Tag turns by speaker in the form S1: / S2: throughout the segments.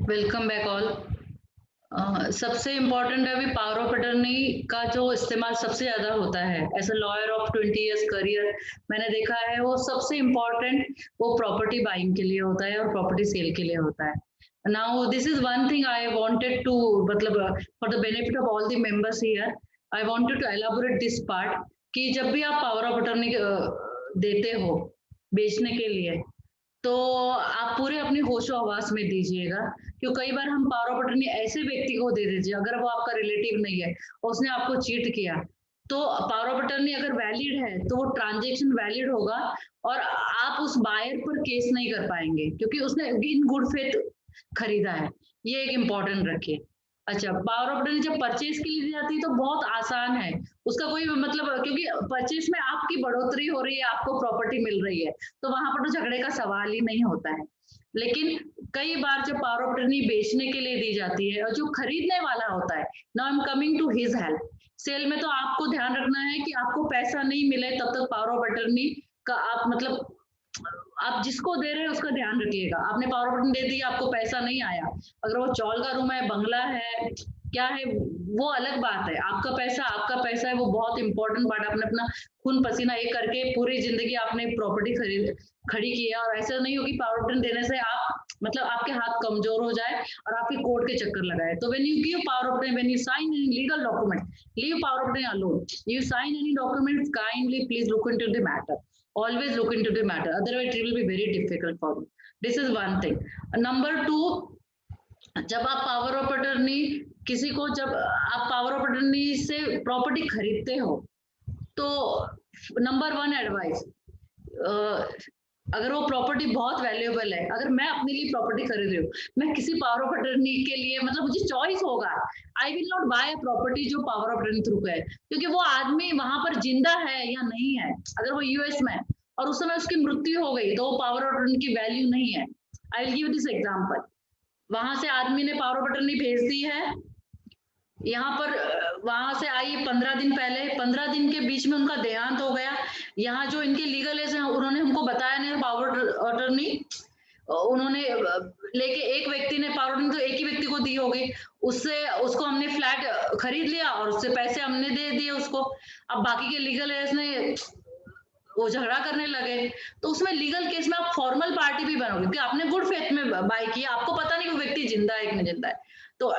S1: Welcome back all. सबसे important है अभी पावर ऑफ अटर्नी का जो इस्तेमाल सबसे ज़्यादा होता है as a lawyer of 20 years career. मैंने देखा है वो सबसे इम्पोर्टेंट वो प्रॉपर्टी बाइंग के लिए होता है और प्रॉपर्टी सेल के लिए होता है। Now this is one thing I wanted to मतलब for the benefit of all the members here I wanted to elaborate this part कि जब भी आप पावर ऑफ अटर्नी देते हो बेचने के लिए तो आप पूरे अपने होशो हवास में दीजिएगा। क्यों कई बार हम पावर ऑफ अटर्नी ऐसे व्यक्ति को दे दीजिए अगर वो आपका रिलेटिव नहीं है और उसने आपको चीट किया, तो पावर ऑफ अटर्नी अगर वैलिड है तो वो ट्रांजेक्शन वैलिड होगा और आप उस बायर पर केस नहीं कर पाएंगे क्योंकि उसने इन गुड फेथ खरीदा है। ये एक इम्पोर्टेंट रखिए। अच्छा, पावर ऑफ अटर्नी जब परचेज के लिए दी जाती है तो बहुत आसान है, उसका कोई मतलब क्योंकि परचेज में आपकी बढ़ोतरी हो रही है, आपको प्रॉपर्टी मिल रही है, तो वहां पर तो झगड़े का सवाल ही नहीं होता है। लेकिन कई बार जब पावर ऑफ अटर्नी बेचने के लिए दी जाती है और जो खरीदने वाला होता है, now I am coming to his help. Sale में तो आपको ध्यान रखना है कि आपको पैसा नहीं मिले तब तक पावर ऑफ अटर्नी का आप मतलब आप जिसको दे रहे हैं उसका ध्यान रखिएगा। आपने पावर ऑफ अटर्नी दे दी, आपको पैसा नहीं आया, अगर वो चौल का रूम है, बंगला है, क्या है, वो अलग बात है। आपका पैसा है, वो बहुत इंपॉर्टेंट पार्ट। आपने अपना खून पसीना एक करके पूरी जिंदगी आपने प्रॉपर्टी खड़ी की है और ऐसा नहीं हो कि पावर ऑफ अटर्नी देने से आप मतलब आपके हाथ कमजोर हो जाए और आपके कोर्ट के चक्कर लगाए। तो when you give power of attorney, when you sign any legal document, leave power of attorney alone. You sign any documents, kindly please look into the matter. Always look into the matter, otherwise it will be very difficult for you. This is one thing. Number two, जब आप power of attorney किसी को जब आप power of attorney से property खरीदते हो तो नंबर वन एडवाइस, अगर वो प्रॉपर्टी बहुत वैल्यूएबल है, अगर मैं अपने लिए प्रॉपर्टी खरीद रही हूँ, मैं किसी पावर ऑफ अटर्नी के लिए मतलब मुझे चॉइस होगा, I will not buy a property जो पावर ऑफ अटर्नी थ्रू है, क्योंकि वो आदमी वहां पर जिंदा है या नहीं है। अगर वो यूएस में और उस समय उसकी मृत्यु हो गई तो वो पावर ऑफ अटर्नी की वैल्यू नहीं है। I will give this example. वहां से आदमी ने पावर ऑफ अटर्नी भेज दी है, यहाँ पर वहां से आई 15 दिन पहले, 15 दिन के बीच में उनका देहांत हो गया। यहाँ जो इनके लीगल एज हैं उन्होंने हमको बताया नहीं पावर अटर्नी, उन्होंने लेके एक व्यक्ति ने पावर अटर्नी तो एक ही व्यक्ति को दी होगी, उससे उसको हमने फ्लैट खरीद लिया और उससे पैसे हमने दे दिए उसको। अब बाकी के लीगल एज ने वो झगड़ा करने लगे, तो उसमें लीगल केस में आप फॉर्मल पार्टी भी बनोगे क्योंकि आपने गुड फेथ में बाय किया, आपको पता नहीं वो व्यक्ति जिंदा है कि नहीं जिंदा है। तो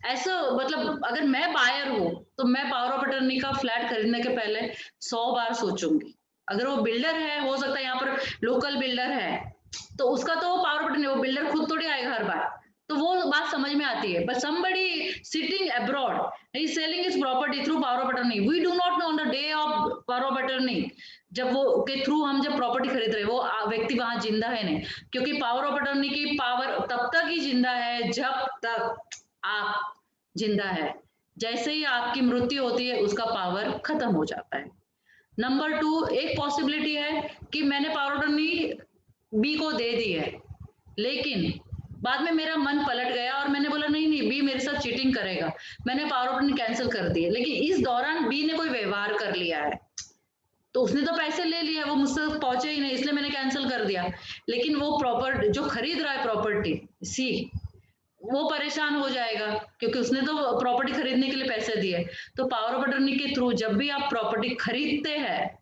S1: ऐसा मतलब अगर मैं बायर हूँ तो मैं पावर ऑफ अटर्नी का फ्लैट खरीदने के पहले 100 बार सोचूंगी। अगर वो बिल्डर है, हो सकता है यहाँ पर लोकल बिल्डर है, तो उसका तो पावर ऑफ अटर्नी, वो बिल्डर खुद थोड़ी आएगा हर बार, तो वो बात समझ में आती है। But somebody sitting abroad is selling his property through power of attorney, we do not know on the day of power of attorney जब वो के थ्रू हम जब प्रॉपर्टी खरीद रहे हैं वो व्यक्ति वहां जिंदा है नहीं, क्योंकि पावर ऑफ अटर्नी की पावर तब तक ही जिंदा है जब तक आप जिंदा है। जैसे ही आपकी मृत्यु होती है उसका पावर खत्म हो जाता है। नंबर टू, एक पॉसिबिलिटी है कि मैंने पावर ऑफ अटर्नी बी को दे दी है, लेकिन बाद में मेरा मन पलट गया और मैंने बोला नहीं नहीं बी मेरे साथ चीटिंग करेगा, मैंने पावर ऑफ अटर्नी कैंसिल कर दी है। लेकिन इस दौरान बी ने कोई व्यवहार कर लिया है, तो उसने तो पैसे ले लिए, वो मुझसे पहुंचे ही नहीं, इसलिए मैंने कैंसिल कर दिया। लेकिन वो प्रॉपर्टी जो खरीद रहा है प्रॉपर्टी सी, वो परेशान हो जाएगा क्योंकि उसने तो प्रॉपर्टी खरीदने के लिए पैसे दिए। तो पावर ऑफ अटर्नी के थ्रू जब भी आप प्रॉपर्टी खरीदते हैं,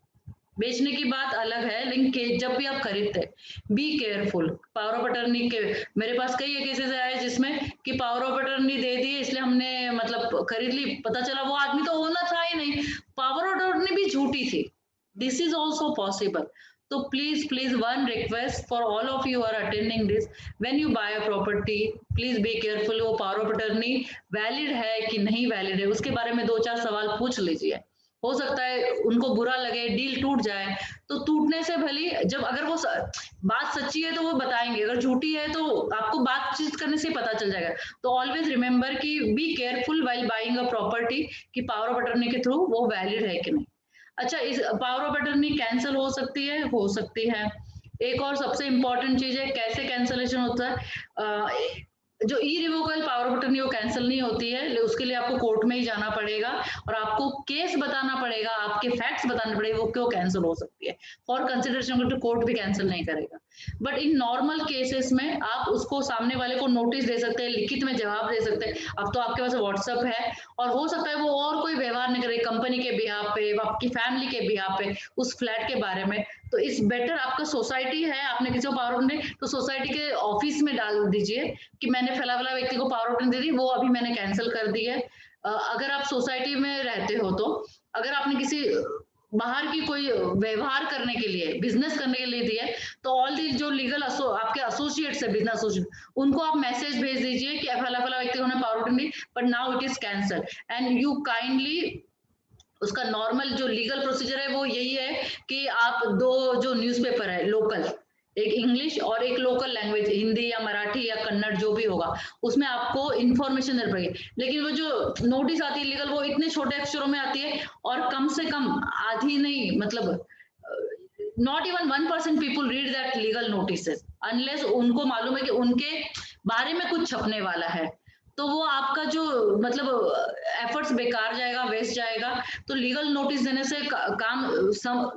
S1: बेचने की बात अलग है, लेकिन जब भी आप खरीदते be careful. Power of attorney के मेरे पास कई केसेस आए जिसमें कि पावर ऑफ अटर्नी दे दी इसलिए हमने मतलब खरीद ली, पता चला वो आदमी तो होना था ही नहीं, पावर ऑफ अटर्नी भी झूठी थी। This is also possible. तो please one request for all of you are attending this, when you buy a property please be careful. वो पावर ऑफ अटर्नी वैलिड है कि नहीं वैलिड है उसके बारे में 2-4 सवाल पूछ लीजिए। हो सकता है उनको बुरा लगे, डील टूट जाए, तो टूटने से भली जब अगर वो बात सच्ची है तो वो बताएंगे, अगर झूठी है तो आपको बातचीत करने से पता चल जाएगा। तो ऑलवेज रिमेंबर कि be careful while buying a property कि पावर ऑफ अटर्नी के थ्रू वो वैलिड है कि नहीं। अच्छा, इस पावर ऑफ अटर्नी कैंसिल हो सकती है, हो सकती है। एक और सबसे इंपॉर्टेंट चीज है कैसे कैंसलेशन होता है। जो इरिवोकेबल पावर ऑफ अटर्नी वो कैंसिल नहीं होती है, उसके लिए आपको कोर्ट में ही जाना पड़ेगा और आपको केस बताना पड़ेगा, आपके फैक्ट्स बताने पड़ेंगे वो क्यों कैंसिल हो सकती है। फॉर कंसिडरेशन तो कोर्ट भी कैंसिल नहीं करेगा। बट इन नॉर्मल केसेस में आप उसको सामने वाले को नोटिस दे सकते हैं, लिखित में जवाब दे सकते हैं। अब तो आपके पास व्हाट्सएप है और हो सकता है वो और कोई व्यवहार नहीं करे कंपनी के बिहाफ पे, आपकी फैमिली के बिहाफ पे, उस फ्लैट के बारे में, तो इस बेटर आपका सोसाइटी है, आपने किसी को पावर ऑफ अटर्नी तो सोसाइटी के ऑफिस में डाल दीजिए कि मैंने फला व्यक्ति को पावर ऑफ अटर्नी दे दी, वो अभी मैंने कैंसिल कर दी है। अगर आप सोसाइटी में रहते हो तो अगर आपने किसी बाहर की कोई व्यवहार करने के लिए, बिजनेस करने के लिए दिया है, तो ऑल दी जो लीगल आपके एसोसिएट्स है, बिजनेस एसोसिएट, उनको आप मैसेज भेज दीजिए कि फला व्यक्ति को power of attorney but now it is cancel and you kindly उसका नॉर्मल जो लीगल प्रोसीजर है वो यही है कि आप दो जो न्यूज़पेपर है लोकल, एक इंग्लिश और एक लोकल लैंग्वेज हिंदी या मराठी या कन्नड़ जो भी होगा, उसमें आपको इन्फॉर्मेशन देनी पड़ेगी। लेकिन वो जो नोटिस आती है लीगल वो इतने छोटे अक्षरों में आती है और कम से कम आधी नहीं, मतलब not even 1% people read that legal notices unless उनको मालूम है कि उनके बारे में कुछ छपने वाला है, तो वो आपका जो मतलब एफर्ट्स बेकार जाएगा, वेस्ट जाएगा। तो लीगल नोटिस देने से काम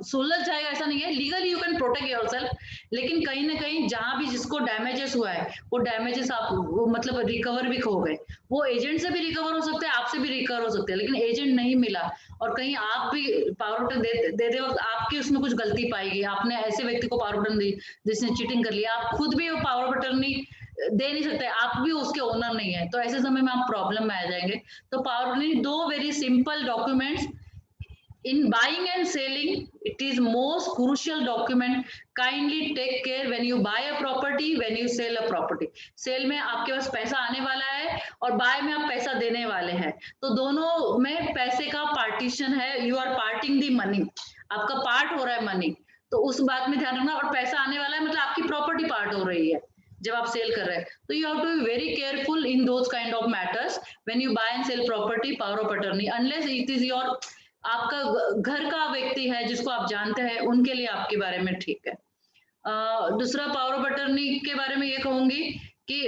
S1: सुलझ जाएगा ऐसा नहीं है, legally you can protect yourself, लेकिन कहीं ना कहीं जहां भी जिसको डैमेजेस हुआ है वो डैमेजेस आप वो मतलब रिकवर भी हो गए, वो एजेंट से भी रिकवर हो सकते हैं, आपसे भी रिकवर हो सकते हैं, लेकिन एजेंट नहीं मिला और कहीं आप भी पावर देते वक्त आपकी उसमें कुछ गलती पाएगी, आपने ऐसे व्यक्ति को पावर बटन दी जिसने चीटिंग कर लिया, आप खुद भी वो पावर बटन नहीं दे नहीं सकते, आप भी उसके ओनर नहीं है, तो ऐसे समय में आप प्रॉब्लम में आ जाएंगे। तो पावर बटन दो very simple documents in buying and selling, it is most crucial document. Kindly take care when you buy a property, when you sell a property. Sale में आपके पास पैसा आने वाला है और बाय में आप पैसा देने वाले हैं, तो दोनों में पैसे का पार्टीशन है, you are parting the money, आपका पार्ट हो रहा है मनी, तो उस बात में ध्यान रखना। और पैसा आने वाला है मतलब आपकी प्रॉपर्टी पार्ट हो रही है जब आप सेल कर रहे हैं, तो you have to be very careful in those kind of matters when you buy and sell property power of attorney, unless it is your आपका घर का व्यक्ति है जिसको आप जानते हैं, उनके लिए आपके बारे में ठीक है। दूसरा पावर ऑफ अटर्नी के बारे में ये कहूंगी कि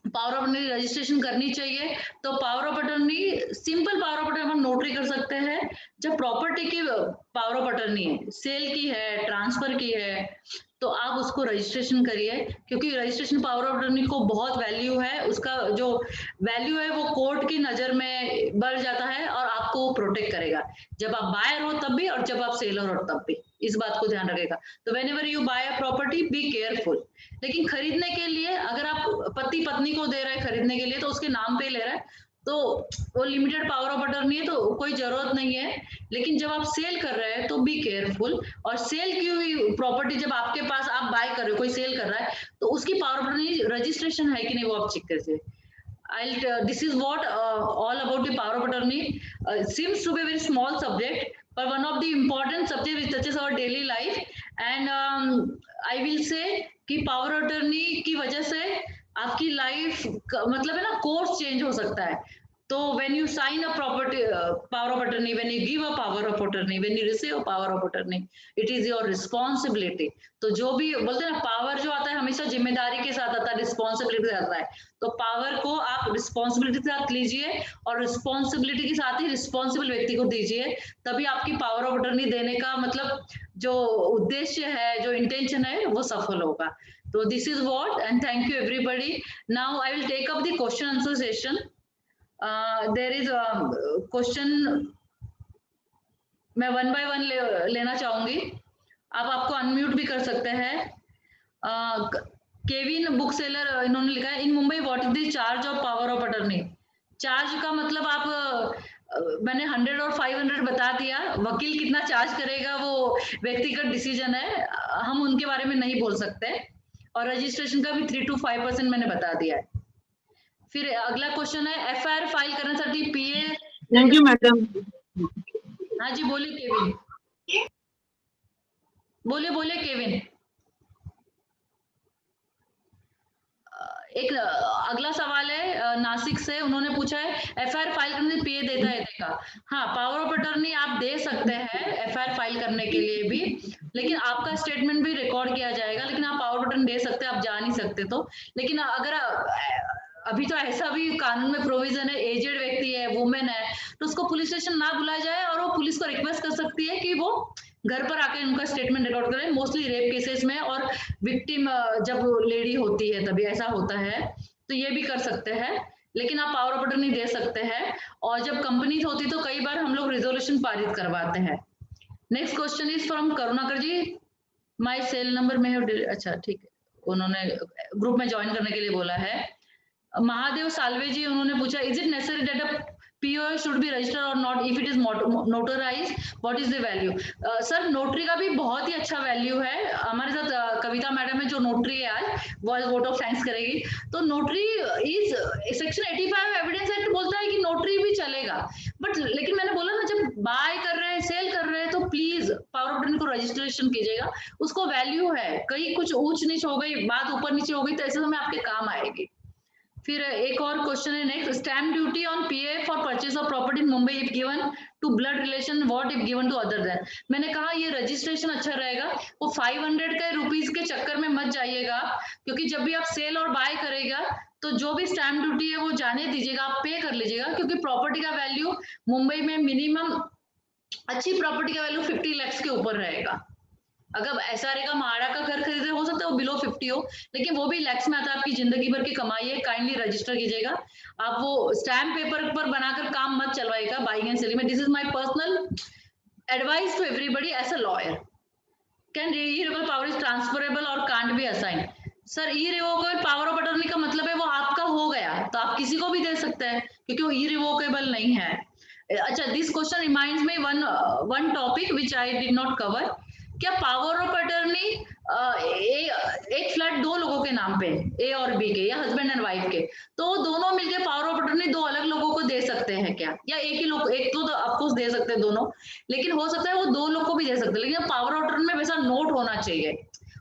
S1: पावर ऑफ अटर्नी रजिस्ट्रेशन करनी चाहिए। तो power of attorney simple power of attorney हम नोटरी कर सकते हैं जब प्रॉपर्टी की पावर ऑफ अटर्नी है, सेल की है, ट्रांसफर की है, तो आप उसको रजिस्ट्रेशन करिए, क्योंकि रजिस्ट्रेशन पावर ऑफ अटर्नी को बहुत वैल्यू है, उसका जो वैल्यू है वो कोर्ट की नजर में बढ़ जाता है और आपको प्रोटेक्ट करेगा, जब आप बायर हो तब भी और जब आप सेलर हो तब भी, इस बात को ध्यान रखेगा। तो whenever you buy a property be careful. लेकिन खरीदने के लिए अगर आप पति पत्नी को दे रहे हैं खरीदने के लिए तो उसके नाम पे ले रहा है, तो वो लिमिटेड पावर ऑफ अटर्नी है, तो कोई जरूरत नहीं है। लेकिन जब आप सेल कर रहे हैं तो बी केयरफुल, और सेल की हुई प्रॉपर्टी जब आपके पास आप बाय कर रहे हो, कोई सेल कर रहा है, तो उसकी पावर ऑफ अटर्नी रजिस्ट्रेशन है कि नहीं वो आप चेक करिए। This is what all about the power of attorney. Seems to be a very small subject, but one of the important subject which touches our daily life. And I will say कि power of attorney की वजह से आपकी life मतलब है ना course change हो सकता है। तो when you sign a property power of attorney, when you give a power of attorney, when you receive a power of attorney, it is your responsibility. तो जो भी बोलते हैं ना पावर जो आता है हमेशा जिम्मेदारी के साथ आता है, रिस्पॉन्सिबिलिटी के साथ आता है, तो पावर को आप रिस्पॉन्सिबिलिटी के साथ लीजिए और रिस्पॉन्सिबिलिटी के साथ ही रिस्पॉन्सिबल व्यक्ति को दीजिए, तभी आपकी पावर ऑफ अटर्नी देने का मतलब जो उद्देश्य है, जो इंटेंशन है वो सफल होगा। तो this is what, and thank you everybody. Now I will take up the question answer session. There is question मैं वन बाय वन लेना चाहूंगी, आप आपको अनम्यूट भी कर सकते हैं। केविन बुक सेलर इन्होंने लिखा है, in Mumbai what is the charge of power of attorney. Charge का मतलब आप मैंने 100 और 500 बता दिया, वकील कितना चार्ज करेगा वो व्यक्तिगत डिसीजन है, हम उनके बारे में नहीं बोल सकते, और रजिस्ट्रेशन का भी 3 to 5% मैंने बता दिया है। फिर अगला क्वेश्चन है एफआईआर फाइल करण्यासाठी पीए।
S2: Thank you madam.
S1: हाँ जी बोलिए केविन, बोलिए केविन। एक अगला सवाल है नासिक से, उन्होंने पूछा है एफआईआर फाइल करने से पीए देता है देगा। हाँ, पावर ऑफ अटर्नी आप दे सकते हैं एफआईआर फाइल करने के लिए भी, लेकिन आपका स्टेटमेंट भी रिकॉर्ड किया जाएगा, लेकिन आप पावर ऑफ अटर्नी दे सकते हैं, आप जा नहीं सकते तो। लेकिन अगर अभी तो ऐसा भी कानून में प्रोविजन है, एजेड व्यक्ति है, वुमेन है, तो उसको पुलिस स्टेशन ना बुलाया जाए और वो पुलिस को रिक्वेस्ट कर सकती है कि वो घर पर आके उनका स्टेटमेंट रिकॉर्ड करें। मोस्टली रेप केसेस में और विक्टिम जब लेडी होती है तभी ऐसा होता है, तो ये भी कर सकते हैं। लेकिन आप पावर ऑफ अटर्नी दे सकते हैं, और जब कंपनीज होती तो कई बार हम लोग रिजोल्यूशन पारित करवाते हैं। Next question is from Karunakar ji. My cell number में अच्छा ठीक है, उन्होंने ग्रुप में ज्वाइन करने के लिए बोला है। महादेव साल्वे जी उन्होंने पूछा, is it necessary that a POA should be registered और not if it is notarised, what is the value? Sir notary का भी बहुत ही अच्छा वैल्यू है। हमारे साथ कविता मैडम है जो नोटरी है, आज वो वोट ऑफ थैंक्स करेगी। तो notary is section 85 evidence act बोलता है कि नोटरी भी चलेगा, बट लेकिन मैंने बोला ना, जब बाय कर रहे हैं, सेल कर रहे हैं, तो प्लीज पावर ऑफ अटर्नी को रजिस्ट्रेशन कीजिएगा, उसको वैल्यू है। कहीं कुछ ऊंच नीच हो गई, बात ऊपर नीचे हो गई, तो ऐसे समय आपके काम आएगी। फिर एक और क्वेश्चन है next, stamp duty on PA for purchase of property in Mumbai if given to blood relation, what if given to other then? मैंने कहा ये रजिस्ट्रेशन अच्छा रहेगा, वो 500 के रुपीस के चक्कर में मत जाइएगा, क्योंकि जब भी आप सेल और बाय करेगा तो जो भी स्टैम्प ड्यूटी है वो जाने दीजिएगा, आप पे कर लीजिएगा, क्योंकि प्रॉपर्टी का वैल्यू मुंबई में मिनिमम अच्छी प्रॉपर्टी का वैल्यू 50 लाख के ऊपर रहेगा। अगर SRA का माड़ा का घर खरीदे, हो सकता है वो बिलो 50 हो, लेकिन वो भी लैक्स में आता है, आपकी जिंदगी भर की कमाई है। काइंडली रजिस्टर कीजिएगा। आप वो स्टैम्प पेपर पर बनाकर काम मत चलवाइएगा बाइंग एंड सेलिंग में। This is my personal advice to everybody as a lawyer. Can irrevocable power is transferable और can't be assign? Sir irrevocable power of attorney का मतलब है वो आपका हो गया तो आप किसी को भी दे सकते हैं, क्योंकि वो इर्रिवोकेबल नहीं है। अच्छा, this question reminds me one topic which I did not cover. क्या पावर ऑफ अटर्नी एक फ्लैट दो लोगों के नाम पे, A और B के, या हस्बैंड एंड वाइफ के, तो दोनों मिलकर पावर ऑफ अटर्नी दो अलग लोगों को दे सकते हैं क्या? या एक ही लोग, एक तो ऑफकोर्स दे सकते हैं दोनों, लेकिन हो सकता है वो दो लोग को भी दे सकते हैं। लेकिन पावर ऑफ अटर्नी में वैसा नोट होना चाहिए,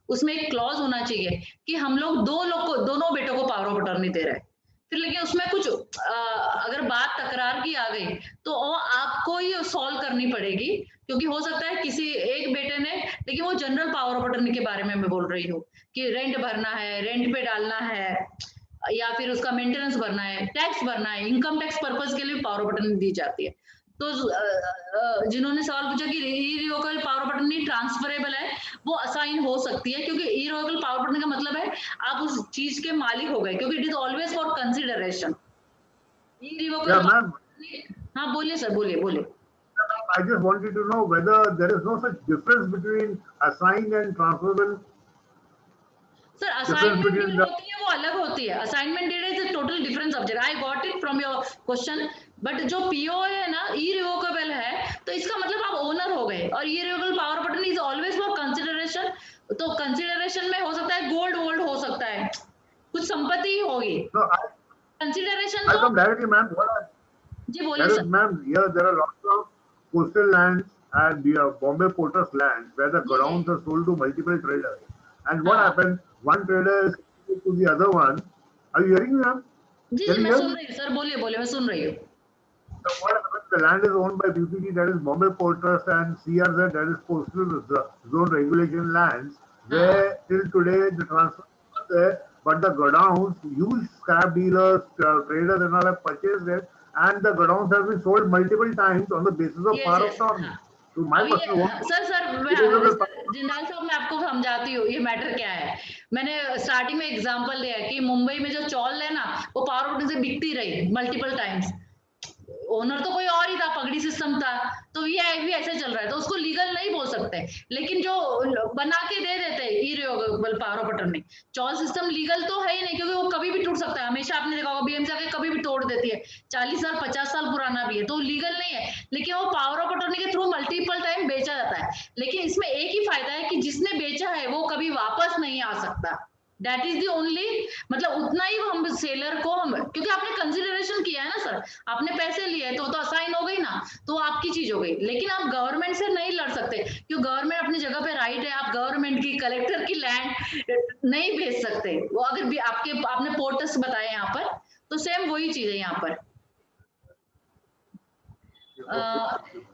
S1: उसमें एक क्लॉज होना चाहिए कि हम लोग दो लोग को, दोनों बेटों को पावर ऑफ अटर्नी दे रहे हैं। फिर लेकिन उसमें कुछ अगर बात तकरार की आ गई तो वो आपको ही सॉल्व करनी पड़ेगी, क्योंकि हो सकता है किसी एक बेटे ने, लेकिन वो जनरल पावर ऑफ अटर्नी के बारे में मैं बोल रही हूँ कि रेंट भरना है, रेंट पे डालना है, या फिर उसका मेंटेनेंस भरना है, टैक्स भरना है, इनकम टैक्स पर्पज के लिए पावर ऑफ अटर्नी दी जाती है। तो जिन्होंने सवाल पूछा कि इर्रिवोकेबल पावर ऑफ अटर्नी ट्रांसफरेबल है, वो असाइन हो सकती है, क्योंकि इर्रिवोकेबल पावर ऑफ अटर्नी का मतलब है आप उस चीज के मालिक हो गए, क्योंकि it is always for consideration. Irrevocable, हाँ बोलिए सर, बोलिए बोलिए।
S2: I just wanted to know whether there is no such difference between assigned and transferable.
S1: Sir assignment deed होती है वो अलग होती है, assignment deed is total different subject. I got it from your question, but जो POA है ना, irrevocable है, तो इसका मतलब आप ओनर हो गए, और irrevocable power of attorney is always for consideration. तो कंसिडरेशन में हो सकता है गोल्ड वोल्ड हो सकता है, कुछ संपत्ति होगी। कंसिडरेशन तो जी बोलिए sir.
S2: Ma'am, here there are lots of coastal lands and Bombay Porters land where the grounds are sold to multiple traders. And what happened? One trader is to the other one. Are you hearing me, ma'am?
S1: जी जी मैं सुन रही हूँ sir, बोलिए बोलिए, मैं सुन रही हूँ।
S2: So what happens? The land is owned by BPT, that is Bombay Porters, and CRZ, that is Coastal Zone Regulation lands, where till today the transfer is there, but the godowns, huge scrap dealers, traders and all have purchased it, and the godowns have been sold multiple times on the basis of power of attorney. So my question was,
S1: sir Jindal साहब मैं आपको समझाती हूँ ये matter क्या है। मैंने starting में एग्जांपल दिया है कि मुंबई में जो चौल है ना, वो पावर ऑफ अटर्नी से बिकती रही मल्टीपल टाइम्स, ओनर तो कोई और ही था, पगड़ी सिस्टम था, तो ये भी ऐसे चल रहा है, तो उसको लीगल नहीं बोल सकते। लेकिन जो बना के दे देते irrevocable power of attorney, chawl system legal तो है ही नहीं, क्योंकि वो कभी भी टूट सकता है। हमेशा आपने देखा होगा BMC आके कभी भी तोड़ देती है, 40 साल 50 साल पुराना भी है, तो लीगल नहीं है, लेकिन वो पावर ऑफ अटर्नी के थ्रू मल्टीपल टाइम बेचा जाता है। लेकिन इसमें एक ही फायदा है कि जिसने बेचा है वो कभी वापस नहीं आ सकता। दैट इज दी ओनली, मतलब उतना ही हम सेलर को, हम क्योंकि आपने कंसिडरेशन किया है ना सर, आपने पैसे लिए तो असाइन हो गई ना, तो आपकी चीज हो गई। लेकिन आप गवर्नमेंट से नहीं लड़ सकते, क्योंकि गवर्नमेंट अपनी जगह पे राइट है, आप गवर्नमेंट की, कलेक्टर की लैंड नहीं भेज सकते। वो अगर भी आपने पोर्टस बताए यहाँ पर, तो सेम वही चीज है यहाँ पर।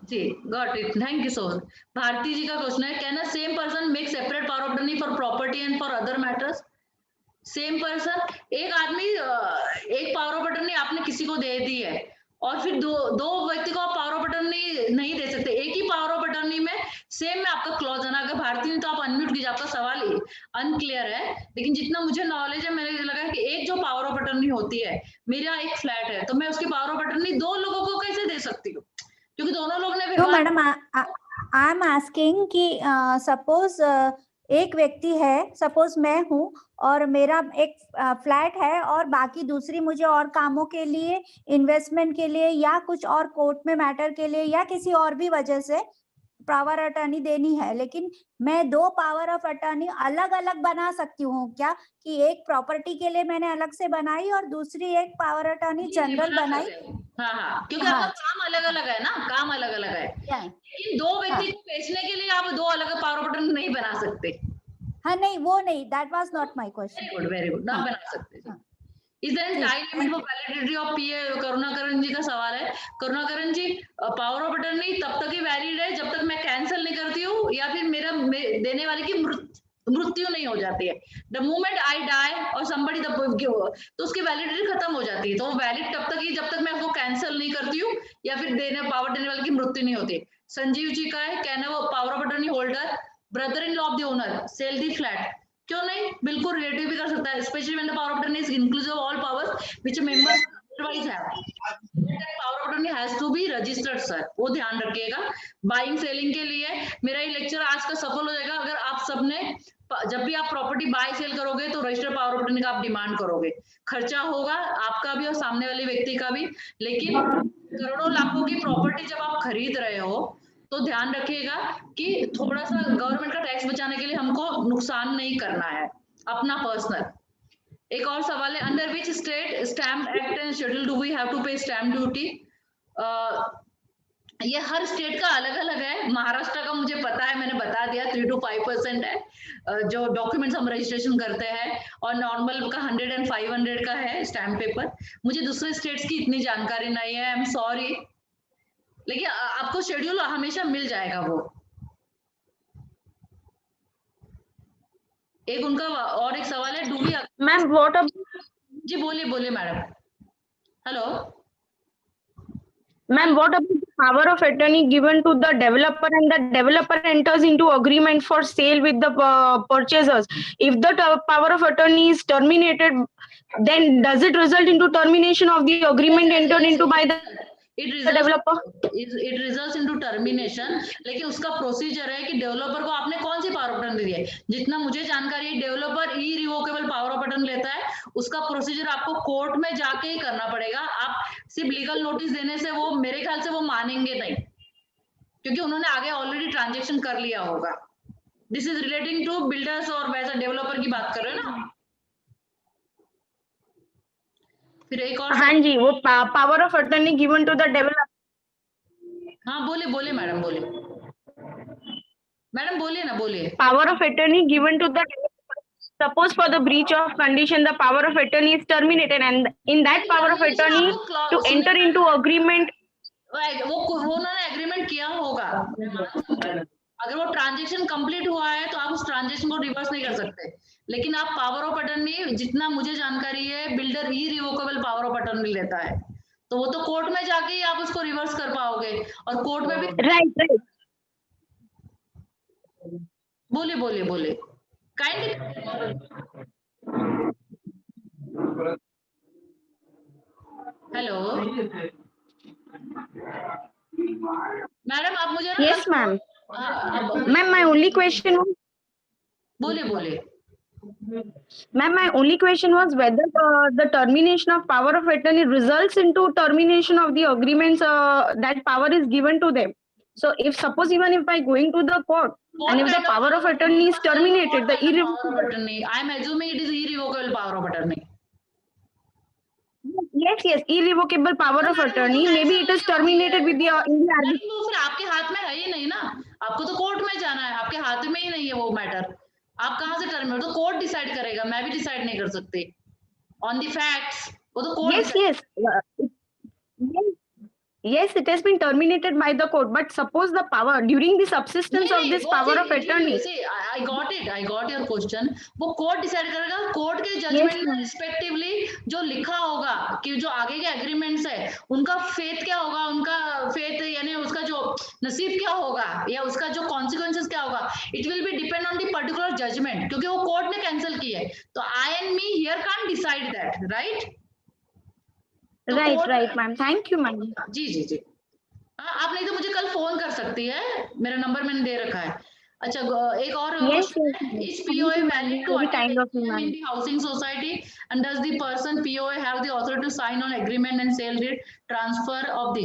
S1: जी got it, thank you so much. Bharti जी का क्वेश्चन है, can a same person make separate power of attorney for property and for other matters? Same person, एक आदमी एक पावर ऑफ अटर्नी आपने किसी को दे दी है और फिर दो व्यक्ति को आप पावर ऑफ अटर्नी नहीं दे सकते। एक ही पावर ऑफ अटर्नी में सेम में आपका क्लॉज है ना। अगर भारतीय ने तो आप अनम्यूट कीजिए, आपका सवाल अनक्लियर है। लेकिन जितना मुझे नॉलेज है, मैंने लगा कि एक जो पावर ऑफ अटर्नी होती है, मेरा एक फ्लैट है तो मैं उसकी पावर ऑफ अटर्नी दो लोगों को कैसे दे सकती हूँ, क्योंकि दोनों लोग ने
S3: तो मैडम आई एम आस्किंग कि सपोज एक व्यक्ति है, सपोज मैं हूँ और मेरा एक फ्लैट है और बाकी दूसरी मुझे और कामों के लिए, इन्वेस्टमेंट के लिए या कुछ और कोर्ट में मैटर के लिए या किसी और भी वजह से पावर अटर्नी देनी है, लेकिन मैं दो पावर ऑफ अटर्नी अलग अलग बना सकती हूँ क्या? कि एक प्रॉपर्टी के लिए मैंने अलग से बनाई और दूसरी एक पावर अटर्नी जनरल बनाई।
S1: हाँ, क्योंकि आपका काम अलग अलग है ना, काम अलग अलग है, लेकिन दो व्यक्ति को बेचने के लिए आप दो अलग पावर ऑफ अटर्नी नहीं बना सकते।
S3: हाँ नहीं, वो नहीं, that was not my question.
S1: Very good, ना बना सकते। Is there time limit for validity of PA? Karunakaran ji का सवाल है। Karunakaran ji, power of attorney तब तक ही वैलिड है जब तक मैं कैंसिल नहीं करती हूँ या फिर मेरा देने वाले की मृत्यु नहीं हो जाती है। द मोमेंट आई डाई और somebody तो उसकी वैलिडिटी खत्म हो जाती है। तो वो वैलिड तब तक ही जब तक मैं उसको कैंसिल नहीं करती हूँ या फिर पावर देने वाले की मृत्यु नहीं होती। संजीव जी का है, can a power of attorney holder brother in law of the owner sell the flat? क्यों नहीं, बिल्कुल रिलेटिव भी कर सकता है, specially when the power of attorney is inclusive of all powers which member otherwise have. Power of attorney has to be registered sir, वो ध्यान रखिएगा। बाइंग सेलिंग के लिए मेरा ये लेक्चर आज का सफल हो जाएगा अगर आप सबने, जब भी आप प्रॉपर्टी बाय सेल करोगे तो रजिस्टर्ड पावर ऑफ अटर्नी का आप डिमांड करोगे। खर्चा होगा आपका भी और सामने वाले व्यक्ति का भी, लेकिन करोड़ों लाखों की प्रॉपर्टी जब आप खरीद रहे हो तो ध्यान रखिएगा कि थोड़ा सा गवर्नमेंट का टैक्स बचाने के लिए हमको नुकसान नहीं करना है अपना पर्सनल। एक और सवाल है, under which state stamp act and schedule do we have to pay stamp duty? ये हर स्टेट का अलग अलग है। महाराष्ट्र का मुझे पता है, मैंने बता दिया 3 to 5% है जो डॉक्यूमेंट्स हम रजिस्ट्रेशन करते हैं, और नॉर्मल का 100 and 500 का है स्टैम्प पेपर। मुझे दूसरे स्टेट्स की इतनी जानकारी नहीं है, आई एम सॉरी, लेकिन आपको शेड्यूल हमेशा मिल जाएगा वो। एक उनका और एक सवाल है, डू वी
S4: मैम व्हाट
S1: जी बोलिए madam. Hello
S4: ma'am, what about the power of attorney given to the developer and the developer enters into agreement for sale with the purchasers? If the power of attorney is terminated, then does it result into termination of the agreement entered into by the developer?
S1: It results into termination, लेकिन उसका procedure है कि developer को आपने कौन सी power of attorney दी है। जितना मुझे जानकारी है, developer irrevocable power of attorney लेता है, उसका प्रोसीजर आपको कोर्ट में जाके ही करना पड़ेगा। आप सिर्फ लीगल नोटिस देने से वो, मेरे ख्याल से वो मानेंगे नहीं, क्योंकि उन्होंने आगे ऑलरेडी ट्रांजेक्शन कर लिया होगा। This is relating to builders और वैसा डेवलपर की बात कर रहे हो ना। फिर एक और,
S4: हाँ जी, वो power of attorney given to the developer.
S1: हाँ बोलिए मैडम, बोलिए ना, बोलिए।
S4: Power of attorney given to the suppose for the breach of condition the power of attorney is terminated and in that power of attorney to enter into agreement,
S1: वो उन्होंने agreement किया होगा। अगर वो ट्रांजेक्शन कंप्लीट हुआ है तो आप उस ट्रांजेक्शन को रिवर्स नहीं कर सकते, लेकिन आप पावर ऑफ अटर्नी, जितना मुझे जानकारी है, builder irrevocable power of attorney लेता है, तो वो तो कोर्ट में जाके ही आप उसको रिवर्स कर पाओगे, और कोर्ट में भी।
S4: राइट।
S1: बोलिए काइंडली। हेलो मैडम, आप मुझे,
S4: yes ma'am, my only question was,
S1: बोलिए
S4: ma'am, my only question was whether the termination of power of attorney results into termination of the agreements that power is given to them. So if suppose even if by going to the court and if the power of attorney is terminated, the irrevocable
S1: attorney, I am assuming it is irrevocable power of attorney.
S4: Yes, irrevocable power of attorney, maybe it is terminated with the
S1: फिर आपके हाथ में है ही नहीं ना, आपको तो court में जाना है, आपके हाथ में ही नहीं है वो मैटर। आप कहाँ से टर्मिनेट, तो कोर्ट डिसाइड करेगा, मैं भी डिसाइड नहीं कर सकती ऑन द फैक्ट्स, वो तो court.
S4: Yes, it has been terminated by the court, but suppose the power during the subsistence of this power of attorney.
S1: See, I got your question. वो court decide करेगा, court के judgement में respectively जो लिखा होगा कि जो आगे के एग्रीमेंट्स है उनका फेथ क्या होगा, उनका फेथ यानी उसका जो नसीब क्या होगा या उसका जो कॉन्सिक्वेंसेस क्या होगा, it will be depend on the particular judgment, क्योंकि वो कोर्ट ने कैंसिल की है, तो I and me here can't decide that, right?
S4: Right ma'am, thank you ma'am.
S1: जी आप नहीं तो मुझे कल फोन कर सकती है, मेरा नंबर मैंने दे रखा है। अच्छा, एक और is POA valid to attend in the housing society, and does the person POA have the authority to sign on agreement and sale deed transfer of the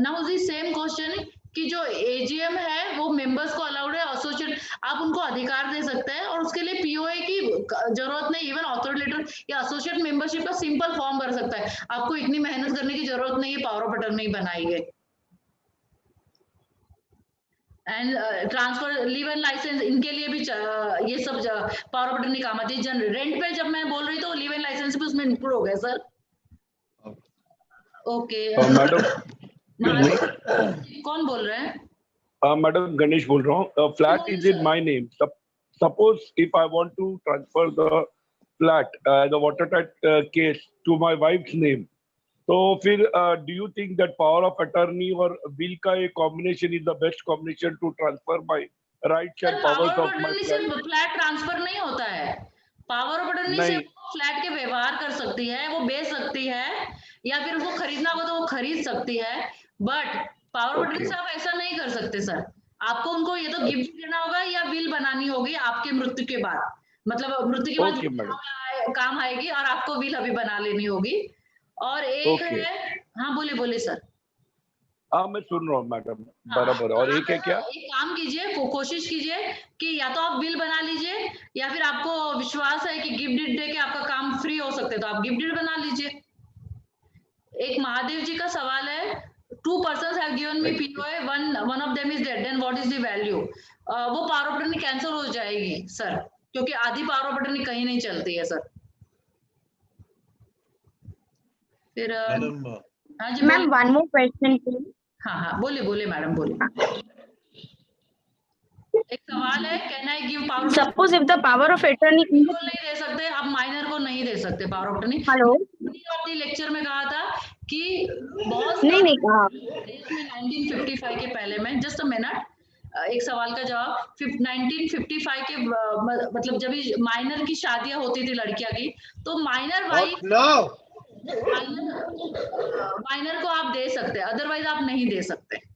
S1: now the same question कि जो AGM है वो members को allowed है, associate आप उनको अधिकार दे सकते हैं और उसके लिए POA की जरूरत नहीं, इवन ऑथोरिटी लेटर या एसोसिएट मेंबरशिप का सिंपल फॉर्म भर सकता है, आपको इतनी मेहनत करने की जरूरत नहीं है, पावर ऑफ अटर्नी बनाई है। And transfer leave and licence इनके लिए भी ये सब पावर ऑफ अटर्नी काम आती है। जनरल रेंट पे जब मैं बोल रही तो लीव एंड लाइसेंस भी उसमें इंक्लूड हो गया सर। ओके कौन बोल रहे हैं?
S5: मैडम गणेश बोल रहा हूँ। Flat is in my name, suppose if I want to transfer the flat the water tight case to my wife's name, तो फिर do you think that power of attorney और विल का एक combination is the best combination to transfer my rights and powers of my
S1: flat transfer नहीं होता है, power of attorney से flat के व्यवहार कर सकती है, वो बेच सकती है या फिर उसको खरीदना हो तो वो खरीद सकती है, बट पावर ऑफ अटर्नी से आप ऐसा नहीं कर सकते सर। आपको उनको ये तो गिफ्ट देना होगा या विल बनानी होगी आपके मृत्यु के बाद, मतलब मृत्यु के बाद काम आएगी और आपको विल अभी बना लेनी होगी। और एक है, हाँ बोले सर।
S5: हाँ मैं सुन रहा हूँ मैडम, बराबर। और एक है क्या?
S1: एक काम कीजिए, कोशिश कीजिए कि या तो आप बिल बना लीजिए या फिर आपको विश्वास है कि गिफ्ट डीड दे के आपका काम फ्री हो सकते हैं तो आप गिफ्ट डीड बना लीजिए। एक महादेव जी का सवाल है, 2 persons have given me POA, one of them is dead, then what is the value? वो पावर ऑफ अटर्नी कैंसिल हो जाएगी सर, क्योंकि आधी पावर ऑफ अटर्नी कहीं नहीं चलती है सर। फिर हाँ जी
S4: ma'am, one more question please.
S1: हाँ बोलिए मैडम बोलिए। एक सवाल है, can I give power,
S4: suppose if the power of attorney
S1: को नहीं दे सकते आप, माइनर को नहीं दे सकते पावर ऑफ अटर्नी।
S4: हेलो,
S1: आपने लेक्चर में कहा था कि बहुत
S4: नहीं कहा
S1: 1955 के पहले में, जस्ट अ मिनट, एक सवाल का जवाब। 1955 के मतलब जब माइनर की शादियां होती थी लड़कियां की, तो माइनर वाइफ माइनर को आप दे सकते हैं, अदरवाइज आप नहीं दे सकते।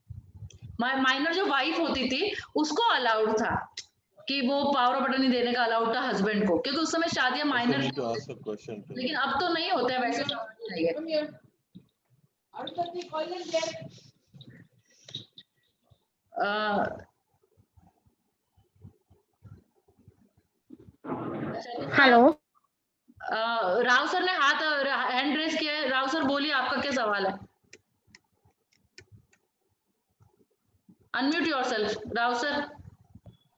S1: माइनर जो वाइफ होती थी उसको अलाउड था कि वो पावर ऑफ अटर्नी देने का अलाउड था हस्बैंड को, क्योंकि उस समय शादियां माइनर, लेकिन अब तो नहीं होता है वैसे।
S4: हेलो,
S1: राव सर ने हैंड रेस किया है। राव सर बोलिए, आपका क्या सवाल है? Unmute yourself, Rao sir.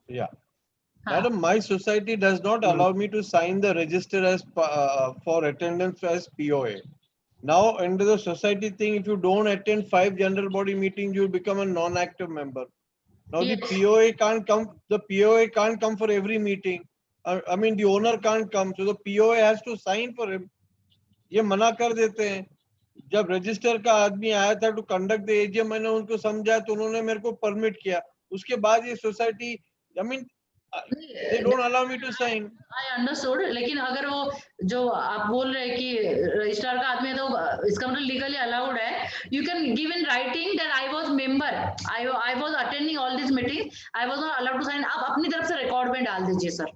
S6: Yeah. Madam, my society does not allow me to sign the register as for attendance as POA. Now, under the society thing, if you don't attend 5 general body meetings, you become a non-active member. Now, yes. The POA can't come. The POA can't come for every meeting. I mean, the owner can't come, so the POA has to sign for him. ये मना कर देते हैं। जब register का आदमी आया था टू कंडक्ट द एजीएम, मैंने उनको समझाया तो उन्होंने मेरे को परमिट किया। उसके बाद ये society, I mean they don't allow me to sign.
S1: I understood, लेकिन अगर वो जो आप बोल रहे हैं कि रजिस्ट्रार का आदमी है तो इसका मतलब लीगली अलाउड है। You can give in writing that I was member, I was attending all these meetings, I was not allowed to sign। आप अपनी तरफ से रिकॉर्ड में डाल दीजिए sir.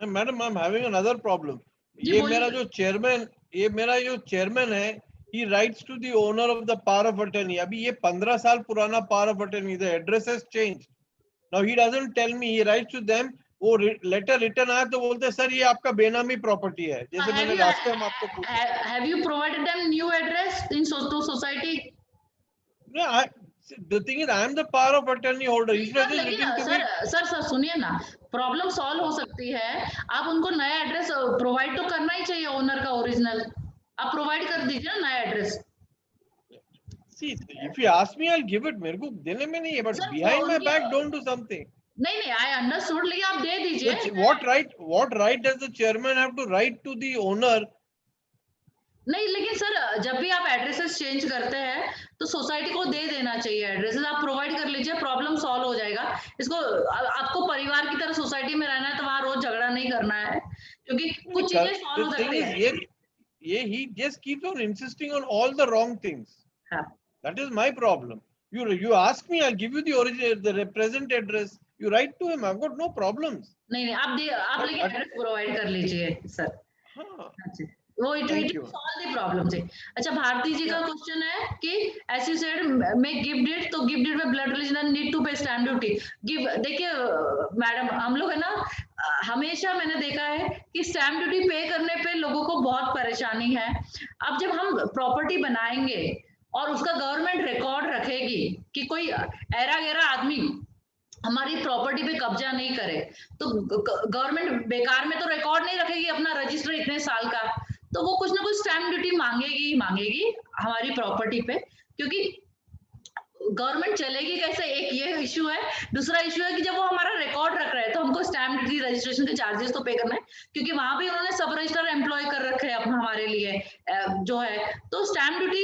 S6: Madam, I am having another problem. ये मेरा जो चेयरमैन है, he writes to the owner of the power of attorney. अभी ये 15 साल पुराना power of attorney, the address has changed. Now he doesn't tell me, he writes to them, वो letter return आया तो बोलते हैं सर ये आपका बेनामी प्रॉपर्टी है, जैसे मैंने लास्ट टाइम आपको पूछा।
S1: Have you provided them new address in society?
S6: No, the thing is I am the power of attorney holder.
S1: Sir सुनिए ना, प्रॉब्लम सॉल्व हो सकती है। आप उनको नया एड्रेस प्रोवाइड तो करना ही चाहिए, ओनर का ओरिजिनल आप प्रोवाइड कर दीजिए ना नया address.
S6: See, if you ask me, I'll give it. मेरे को देने में नहीं है, but
S1: Sir,
S6: behind my
S1: वो
S6: back,
S1: उनके-
S6: don't do something.
S1: नहीं नहीं, I understood, लेकिन आप दे दीजिए।
S6: Which, what right does the chairman have to write to the owner?
S1: नहीं, लेकिन सर जब भी आप एड्रेसेस चेंज करते हैं तो सोसाइटी को दे देना चाहिए एड्रेसेस, आप प्रोवाइड कर लीजिए, प्रॉब्लम सॉल्व हो जाएगा। इसको आपको परिवार की तरह सोसाइटी में रहना है तो वहां रोज झगड़ा नहीं करना है, क्योंकि कुछ चीजें सॉल्व हो
S6: The thing
S1: सकती
S6: is,
S1: है।
S6: he just keeps on insisting on all the wrong things.
S1: हाँ।
S6: That is my problem. You ask me, I'll give you the original, the present address. You write to him. I've got no problems.
S1: नहीं नहीं, आप लेकिन address provide कर लीजिए sir.
S6: हाँ.
S1: वो it
S6: Thank
S1: will
S6: you.
S1: Solve the problem से। अच्छा, भारती जी का क्वेश्चन है कि as you said make gift deed, तो गिफ्ट डीड में blood relation need to pay stamp duty. Give देखिए मैडम, हम लोग है ना, हमेशा मैंने देखा है कि स्टैम्प ड्यूटी पे करने पे लोगों को बहुत परेशानी है। अब जब हम प्रॉपर्टी बनाएंगे और उसका गवर्नमेंट रिकॉर्ड रखेगी कि कोई ऐरा गैरा आदमी हमारी प्रॉपर्टी पे कब्जा नहीं करे, तो गवर्नमेंट बेकार में तो रिकॉर्ड नहीं रखेगी अपना रजिस्टर इतने साल का, तो वो कुछ ना कुछ स्टैम्प ड्यूटी मांगेगी हमारी प्रॉपर्टी पे, क्योंकि गवर्नमेंट चलेगी कैसे, एक ये इश्यू है। दूसरा इश्यू है कि जब वो हमारा रिकॉर्ड रख रहे हैं तो हमको स्टैम्प ड्यूटी रजिस्ट्रेशन के चार्जेस तो पे करना है, क्योंकि वहां भी उन्होंने सब रजिस्टर एम्प्लॉय कर रखे हैं अपना हमारे लिए जो है। तो स्टैम्प ड्यूटी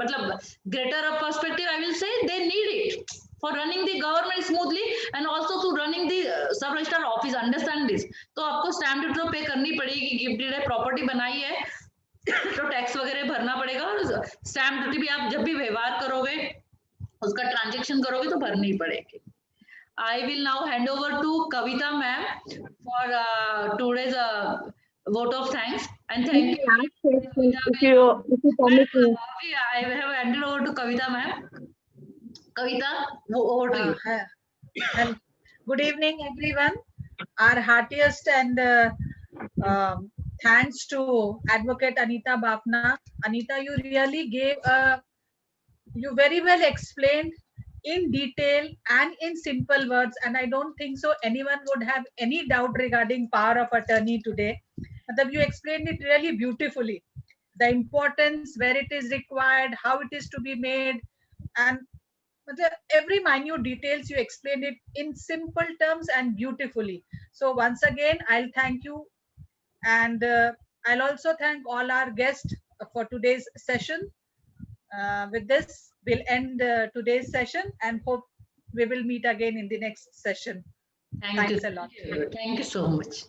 S1: मतलब greater perspective I will say they need it for running the government smoothly and also to running the sub registrar office, understand this। तो आपको स्टैम्प ड्यूटी तो पे करनी पड़ेगी, गिफ्ट डीड है, प्रॉपर्टी बनाई है तो टैक्स वगैरह भरना पड़ेगा, और स्टैम्प ड्यूटी भी आप जब भी व्यवहार करोगे, उसका ट्रांजेक्शन करोगे तो भरनी पड़ेगी। I will now hand over to Kavita ma'am for today's vote of thanks and thank you।
S4: If you permit me.
S1: I have handed over to Kavita ma'am। Kavita, over to you।
S7: And good evening, everyone. Our heartiest and thanks to Advocate Anita Bafna. Anita, you really gave you very well explained in detail and in simple words, and I don't think so anyone would have any doubt regarding power of attorney today. You explained it really beautifully, the importance, where it is required, how it is to be made, and every minute details you explained it in simple terms and beautifully. So once again, I'll thank you, and I'll also thank all our guests for today's session. With this, we'll end today's session and hope we will meet again in the next session. Thanks a lot.
S1: Thank you so much।